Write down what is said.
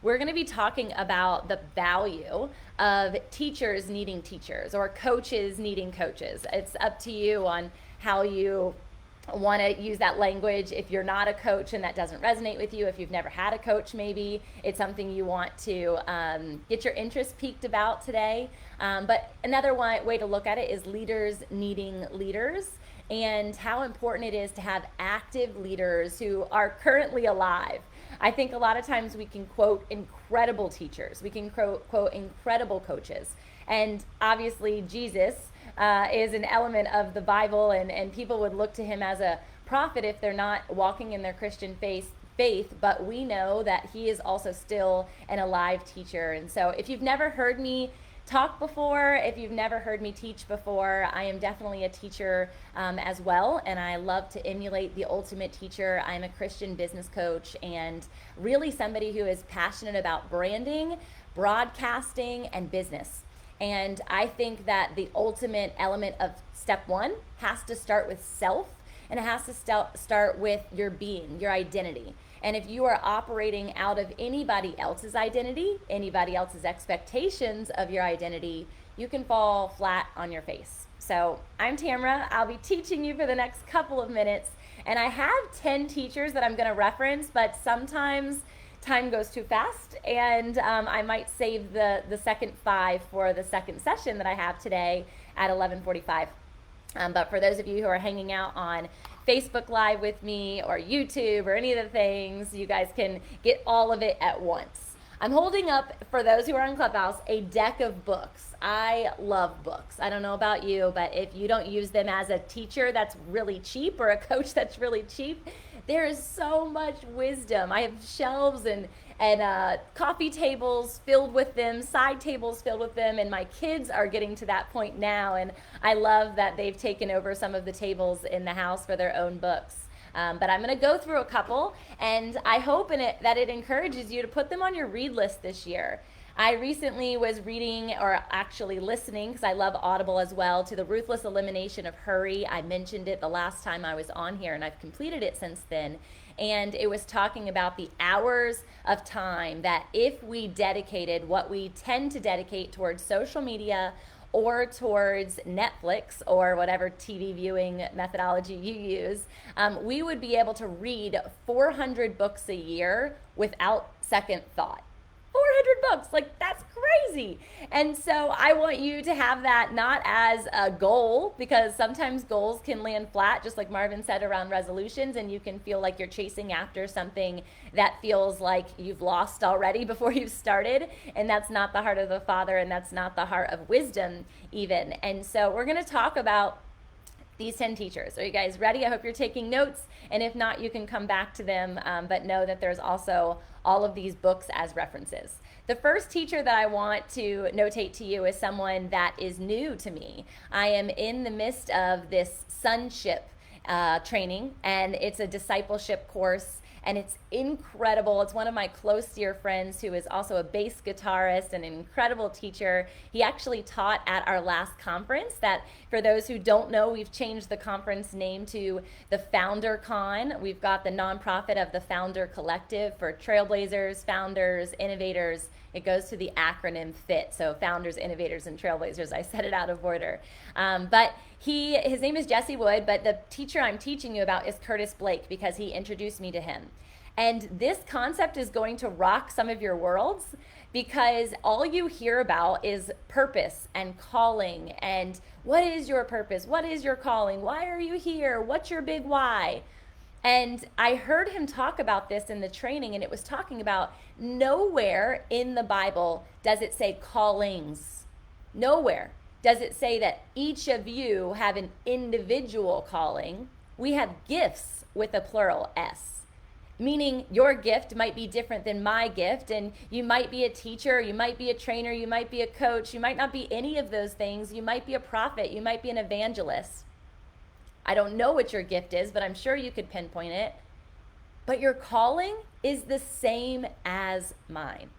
we're going to be talking about the value of teachers needing teachers or coaches needing coaches. It's up to you on how you want to use that language. If you're not a coach and that doesn't resonate with you, if you've never had a coach, maybe it's something you want to get your interest piqued about today. But another way to look at it is leaders needing leaders, and how important it is to have active leaders who are currently alive. I think a lot of times we can quote incredible teachers, we can quote incredible coaches, and obviously Jesus is an element of the Bible, and people would look to him as a prophet if they're not walking in their Christian faith, but we know that he is also still an alive teacher. And so if you've never heard me talk before, if you've never heard me teach before, I am definitely a teacher as well, and I love to emulate the ultimate teacher. I'm a Christian business coach and really somebody who is passionate about branding, broadcasting, and business. And I think that the ultimate element of step one has to start with self, and it has to start with your being, your identity. And if you are operating out of anybody else's identity, anybody else's expectations of your identity, you can fall flat on your face. So I'm Tamra. I'll be teaching you for the next couple of minutes. And I have 10 teachers that I'm going to reference, but sometimes time goes too fast, and I might save the second 5 for the second session that I have today at 11:45. But for those of you who are hanging out on Facebook Live with me or YouTube or any of the things, you guys can get all of it at once. I'm holding up, for those who are on Clubhouse, a deck of books. I love books. I don't know about you, but if you don't use them as a teacher that's really cheap or a coach that's really cheap, there is so much wisdom. I have shelves and coffee tables filled with them, side tables filled with them, and my kids are getting to that point now, and I love that they've taken over some of the tables in the house for their own books. But I'm going to go through a couple, and I hope that it encourages you to put them on your read list this year. I recently was reading, or actually listening, because I love Audible as well, to The Ruthless Elimination of Hurry. I mentioned it the last time I was on here, and I've completed it since then. And it was talking about the hours of time that if we dedicated what we tend to dedicate towards social media or towards Netflix or whatever TV viewing methodology you use, we would be able to read 400 books a year without second thought. 400 books, like that's crazy. And so I want you to have that not as a goal, because sometimes goals can land flat, just like Marvin said, around resolutions, and you can feel like you're chasing after something that feels like you've lost already before you've started, and that's not the heart of the Father, and that's not the heart of wisdom even. And so we're going to talk about these 10 teachers. Are you guys ready? I hope you're taking notes, and if not, you can come back to them, but know that there's also all of these books as references. The first teacher that I want to notate to you is someone that is new to me. I am in the midst of this sonship training, and it's a discipleship course, and it's incredible. It's one of my close dear friends who is also a bass guitarist and an incredible teacher. He actually taught at our last conference that, for those who don't know, we've changed the conference name to the Founder Con. We've got the nonprofit of the Founder Collective for trailblazers, founders, innovators. It goes to the acronym FIT, so founders, innovators, and trailblazers. I said it out of order. But his name is Jesse Wood, but the teacher I'm teaching you about is Curtis Blake, because he introduced me to him. And this concept is going to rock some of your worlds, because all you hear about is purpose and calling, and what is your purpose? What is your calling? Why are you here? What's your big why? And I heard him talk about this in the training, and it was talking about nowhere in the Bible does it say callings. Nowhere does it say that each of you have an individual calling. We have gifts with a plural S, meaning your gift might be different than my gift, and you might be a teacher, you might be a trainer, you might be a coach, you might not be any of those things. You might be a prophet, you might be an evangelist. I don't know what your gift is, but I'm sure you could pinpoint it. But your calling is the same as mine.